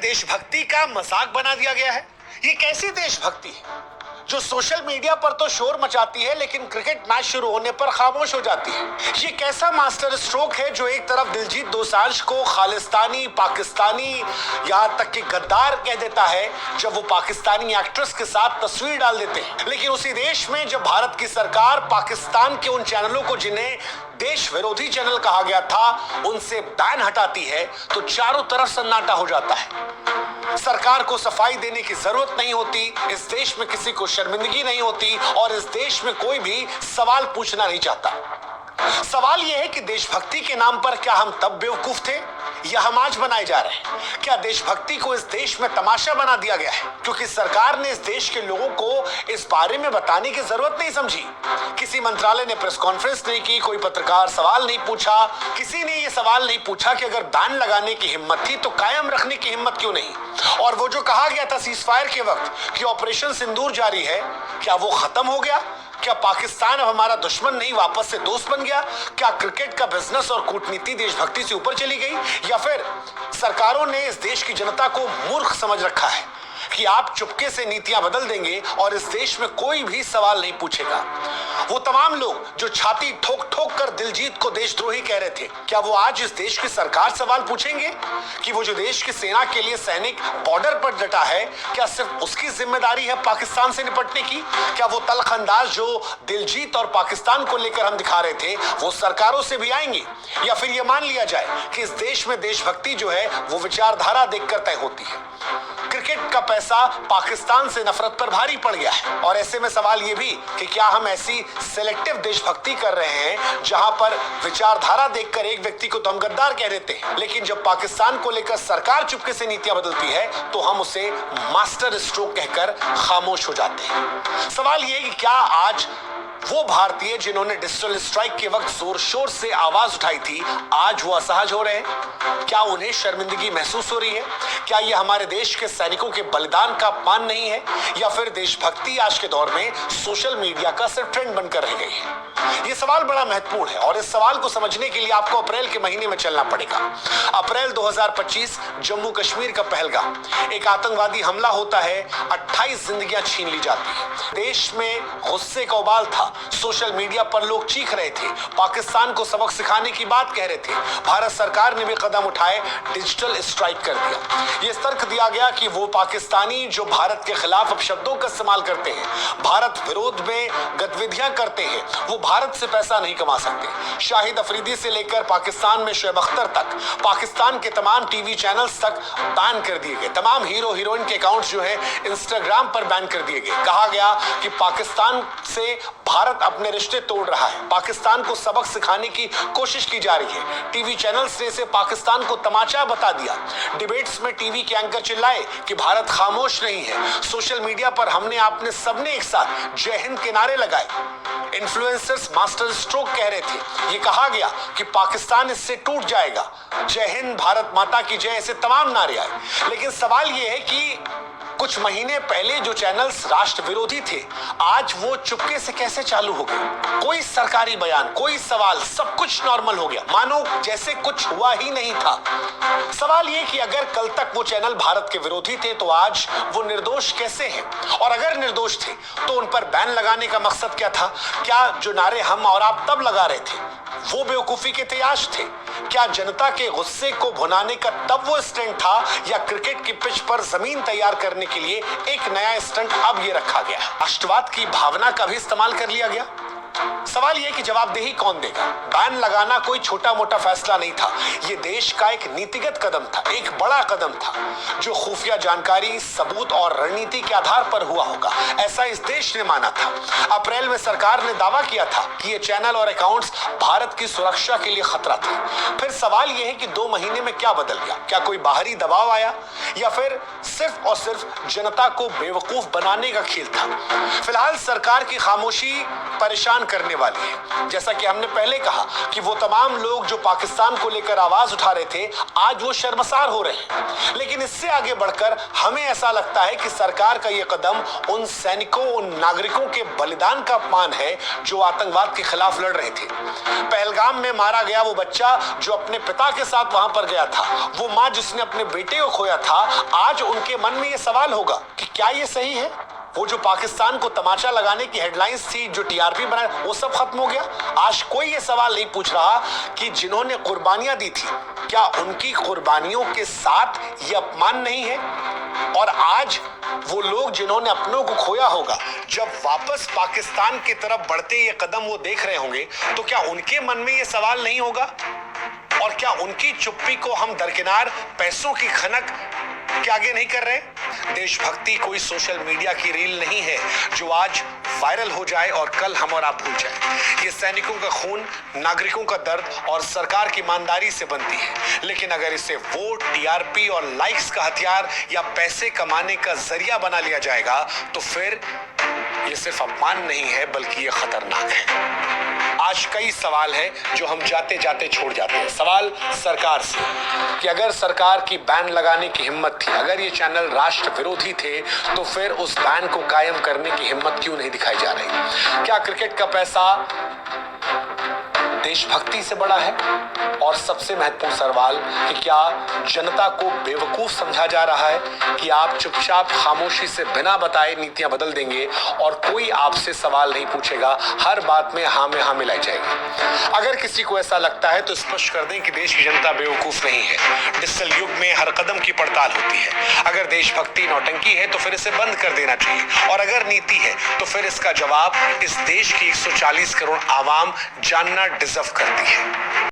देशभक्ति का मजाक बना दिया गया है। ये कैसी देशभक्ति है जो सोशल मीडिया पर तो शोर मचाती है लेकिन क्रिकेट मैच शुरू होने पर खामोश हो जाती है। ये कैसा मास्टर स्ट्रोक है जो एक तरफ दिलजीत दोसांझ को खालिस्तानी, पाकिस्तानी, यहाँ तक कि गद्दार कह देता है जब वो पाकिस्तानी एक्ट्रेस के साथ तस्वीर डाल देते हैं, लेकिन उसी देश में जब भारत की सरकार पाकिस्तान के उन चैनलों को जिन्हें देश विरोधी चैनल कहा गया था उनसे बैन हटाती है तो चारों तरफ सन्नाटा हो जाता है। सरकार को सफाई देने की जरूरत नहीं होती, इस देश में किसी को शर्मिंदगी नहीं होती और इस देश में कोई भी सवाल पूछना नहीं चाहता। सवाल यह है कि देशभक्ति के नाम पर क्या हम तब बेवकूफ थे या हम आज बनाए जा रहे हैं? क्या देशभक्ति को इस देश में तमाशा बना दिया गया है क्योंकि सरकार ने इस देश के लोगों को इस बारे में बताने की जरूरत नहीं समझी? किसी मंत्रालय ने प्रेस कॉन्फ्रेंस नहीं की, कोई पत्रकार सवाल नहीं पूछा, किसी ने यह सवाल नहीं पूछा कि अगर बैन लगाने की हिम्मत थी तो कायम रखने की हिम्मत क्यों नहीं? और वो जो कहा गया था सीजफायर के वक्त कि ऑपरेशन सिंदूर जारी है, क्या वो खत्म हो गया? क्या पाकिस्तान अब हमारा दुश्मन नहीं वापस से दोस्त बन गया? क्या क्रिकेट का बिजनेस और कूटनीति देशभक्ति से ऊपर चली गई? या फिर सरकारों ने इस देश की जनता को मूर्ख समझ रखा है कि आप चुपके से नीतियां बदल देंगे और इस देश में कोई भी सवाल नहीं पूछेगा? वो तमाम लोग जो छाती ठोक ठोक कर दिलजीत को देशद्रोही कह रहे थे, क्या वो आज इस देश की सरकार सवाल पूछेंगे कि वो जो देश की सेना के लिए सैनिक बॉर्डर पर डटा है, क्या सिर्फ उसकी जिम्मेदारी है पाकिस्तान से निपटने की? क्या वो तल्ख अंदाज जो दिलजीत और पाकिस्तान को लेकर हम दिखा रहे थे वो सरकारों से भी आएंगे? या फिर ये मान लिया जाए कि इस देश में देशभक्ति जो है वो विचारधारा देखकर तय होती है? क्रिकेट का पैसा पाकिस्तान से नफरत पर भारी पड़ गया है और ऐसे में सवाल ये भी कि क्या हम ऐसी सिलेक्टिव देशभक्ति कर रहे हैं जहां पर विचारधारा देखकर एक व्यक्ति को तो हम गद्दार कह देते हैं, लेकिन जब पाकिस्तान को लेकर सरकार चुपके से नीतियां बदलती है तो हम उसे मास्टर स्ट्रोक कहकर खामोश हो जाते हैं। सवाल ये कि क्या आज वो भारतीय जिन्होंने डिजिटल स्ट्राइक के वक्त जोर शोर से आवाज उठाई थी आज वो असहज हो रहे हैं? क्या उन्हें शर्मिंदगी महसूस हो रही है? क्या ये हमारे देश के सैनिकों के बलिदान का अपमान नहीं है? या फिर देशभक्ति आज के दौर में सोशल मीडिया का सिर्फ ट्रेंड बनकर रह गई है? ये सवाल बड़ा महत्वपूर्ण है और इस सवाल को समझने के लिए आपको अप्रैल के महीने में चलना पड़ेगा। अप्रैल 2025 जम्मू कश्मीर का पहलगाम, एक आतंकवादी हमला होता है, 28 जिंदगियां छीन ली जाती है। देश में गुस्से का उबाल था, सोशल मीडिया पर लोग चीख रहे थे, पाकिस्तान को सबक सिखाने की बात कह रहे थे। भारत सरकार ने भी कदम उठाए, डिजिटल स्ट्राइक कर दिया। ये तर्क दिया गया कि वो पाकिस्तानी जो भारत के खिलाफ अपशब्दों का इस्तेमाल करते हैं, भारत विरोध में गतिविधियां करते हैं, वो भारत से पैसा नहीं कमा सकते। शाहिद अफरीदी से लेकर पाकिस्तान में शोएब अख्तर तक, पाकिस्तान के तमाम टीवी चैनल्स तक बैन कर दिए गए। तमाम हीरो हीरोइन के अकाउंट्स जो है इंस्टाग्राम पर बैन कर दिए गए। कहा गया कि पाकिस्तान से भारत अपने रिश्ते तोड़ रहा है, पाकिस्तान को सबक सिखाने की कोशिश की जा रही है। टीवी चैनल्स ने इसे पाकिस्तान को तमाचा बता दिया। डिबेट्स में टीवी के एंकर चिल्लाए कि भारत खामोश नहीं है। सोशल मीडिया पर हमने आपने सबने एक साथ जय हिंद के नारे लगाए। इन्फ्लुएंसर्स मास्टर स्ट्रोक कह रहे थे। ये कहा गया कि पाकिस्तान इससे टूट जाएगा, जय हिंद, भारत माता की जय, ऐसे तमाम नारे आए। लेकिन सवाल ये है कि कुछ महीने पहले जो चैनल्स राष्ट्र विरोधी थे आज वो चुपके से कैसे चालू हो गए? कोई सरकारी बयान, कोई सवाल, सब कुछ नॉर्मल हो गया, मानो जैसे कुछ हुआ ही नहीं था। सवाल ये कि अगर कल तक वो चैनल भारत के विरोधी थे तो आज वो निर्दोष कैसे हैं? और अगर निर्दोष थे तो उन पर बैन लगाने का मकसद क्या था? क्या जो नारे हम और आप तब लगा रहे थे वो बेवकूफी के तयाश थे? क्या जनता के गुस्से को भुनाने का तब वो स्टंट था या क्रिकेट की पिच पर जमीन तैयार करने के लिए एक नया स्टंट अब ये रखा गया? राष्ट्रवाद की भावना का भी इस्तेमाल कर लिया गया। सवाल यह कि जवाबदेही कौन देगा? बैन लगाना कोई छोटा मोटा फैसला नहीं था, यह देश का एक नीतिगत कदम था, एक बड़ा कदम था जो खुफिया जानकारी, सबूत और रणनीति के आधार पर हुआ होगा, ऐसा इस देश ने माना था। अप्रैल में सरकार ने दावा किया था कि ये चैनल और अकाउंट्स भारत की सुरक्षा के लिए खतरा थे। फिर सवाल यह है कि 2 महीने में क्या बदल गया? क्या कोई बाहरी दबाव आया या फिर सिर्फ और सिर्फ जनता को बेवकूफ बनाने का खेल था? फिलहाल सरकार की खामोशी परेशान हैरान करने वाली है। जैसा कि हमने पहले कहा कि वो तमाम लोग जो पाकिस्तान को लेकर आवाज उठा रहे थे, आज वो शर्मसार हो रहे हैं। लेकिन इससे आगे बढ़कर हमें ऐसा लगता है कि सरकार का ये कदम उन सैनिकों, उन नागरिकों के बलिदान का अपमान है जो आतंकवाद के खिलाफ लड़ रहे थे। पहलगाम में मारा गया वो बच्चा जो अपने पिता के साथ वहां पर गया था, वो मां जिसने अपने बेटे को खोया था, आज उनके मन में ये सवाल होगा कि क्या ये सही है? वो जो पाकिस्तान को तमाचा लगाने की हेडलाइंस थी, जो टीआरपी बनाए, वो सब खत्म हो गया। आज कोई ये सवाल नहीं पूछ रहा कि जिन्होंने कुर्बानियां दी थी, क्या उनकी कुर्बानियों के साथ ये अपमान नहीं है? और आज वो लोग जिन्होंने अपनों को खोया होगा, जब वापस पाकिस्तान की तरफ बढ़ते ये कदम वो देख रहे होंगे, तो क्या उनके मन में ये सवाल नहीं होगा? और क्या उनकी चुप्पी को हम दरकिनार पैसों की खनक के आगे नहीं कर रहे? देशभक्ति कोई सोशल मीडिया की रील नहीं है जो आज वायरल हो जाए और कल हम और आप भूल जाए। ये सैनिकों का खून, नागरिकों का दर्द और सरकार की ईमानदारी से बनती है। लेकिन अगर इसे वोट, टीआरपी और लाइक्स का हथियार या पैसे कमाने का जरिया बना लिया जाएगा, तो फिर ये सिर्फ अपमान नहीं है, बल्कि ये खतरनाक है। आज कई सवाल हैं जो हम जाते जाते छोड़ जाते हैं। सवाल सरकार से कि अगर सरकार की बैन लगाने की हिम्मत थी, अगर ये चैनल राष्ट्र विरोधी थे, तो फिर उस बैन को कायम करने की हिम्मत क्यों नहीं दिखाई जा रही? क्या क्रिकेट का पैसा देशभक्ति से बड़ा है? और सबसे महत्वपूर्ण सवाल कि क्या जनता को बेवकूफ समझा जा रहा है कि आप चुपचाप खामोशी से बिना बताए नीतियां बदल देंगे और कोई आपसे सवाल नहीं पूछेगा, हर बात में हाँ मिलाई जाएगी? अगर किसी को ऐसा लगता है तो स्पष्ट कर दें कि देश की जनता बेवकूफ नहीं है। डिजिटल युग में हर कदम की पड़ताल होती है। अगर देशभक्ति नौटंकी है तो फिर इसे बंद कर देना चाहिए, और अगर नीति है तो फिर इसका जवाब इस देश की 140 करोड़ आवाम जानना डिजर्व करती है।